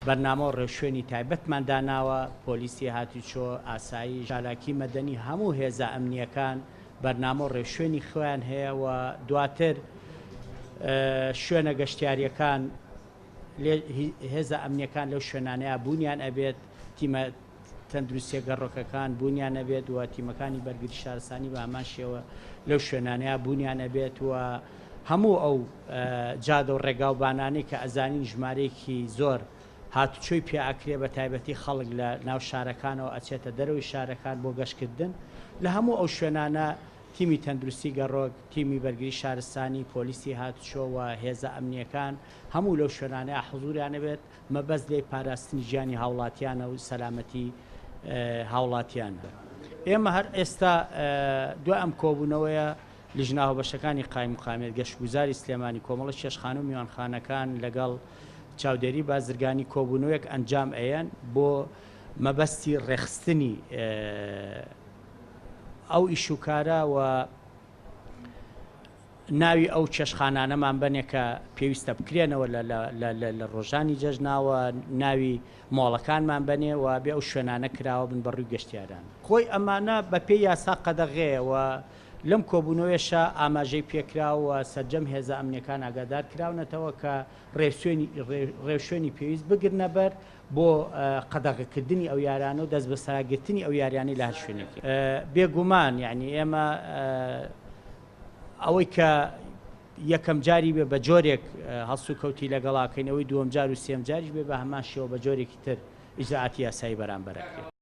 بەرنامە و ڕێوشوێنی تایبەتمان داناوە پۆلیسی هاتوچۆ ئاسایی ژالاکی مەدەنی هەموو هێزە ئەمنیەکان بەرنامە و ڕێوشوێنی خۆیان هەیە و دواتر شوێنە گەشتیاریەکان هێزە ئەمنیەکان لەو شوێنانەیە بوونیان ئەبێت تیمە تەندروستیە گەڕۆکەکان بوونیان ئەبێت و تیمەکانی بەرگری شارستانی بە هەمان شێوە لەو شوێنانەیە بوونیان ئەبێت و هەموو ئەو جادە و ڕێگا و بانانەی کە ئەزانین ژمارەیەکی زۆر هاتوچۆی پێئاکرێ بە تایبەتی خەڵک لە ناو شارەکانەوە ئەچێتە دەرەوەی شارەکان بۆ گەشتکردن لە هەموو ئەو شوێنانە تیمی تەندروستی گەڕۆک تیمی بەرگری شارستانی پۆلیسی هاتوچۆ و هێزە ئەمنیەکان هەموو لەو شوێنانەیە حضوریانە بێت مەبەست لێ پاراستنی ژیانی هاوڵاتیانە و سەلامەتی هاوڵاتیانە. ئێمە هەر ئێستا دوای ئەم کۆبوونەوەیە لیژناوە بەشەکانی قایم مقامێت گەشتگوزاری سلێمانی کۆمەڵە شێشخانە و میوانخانەکان لەگەڵ چاودێری بازرگانی کۆبوونەوەیەک ئەنجام ئەیەن بۆ مەبەستی ڕێخستنی ئەو ئیشوکارە و ناوی ئەو چێشخانانەمان بنێ کە پێویستە بکرێنەوە لە ڕۆژانی جەژناوە ناوی مۆڵەکانمان بنێ و بێ ئەو شوێنانە کراوە بن بەڕووی گەشتیاران خۆی ئەمانە بە پێی یاسا قەدەغەیەوە لەم کۆبوونەوەیشە ئاماژەی پێکراوە سەرجەم هێزە ئەمنیەکان ئاگادار کراونەتەوە کە ڕێوشوێنی پێویست بگرنە بەر بۆ قەدەغەکردنی ئەو یارانە و دەست بە ساراگرتنی ئەو یاریانی لە هەر شوێنێکی بێگومان یعنی ئێمە ئەوەی کە یەکەم جاری بێ بە جۆرێک هەڵسو کەوتی لەگەڵاکەینەوەی دووەم جار و سێم جاریش بێ بە هەمان شێوە بە جۆرێکی تر ئیجراعاتی یاسایی بەرامبەرەکرێت.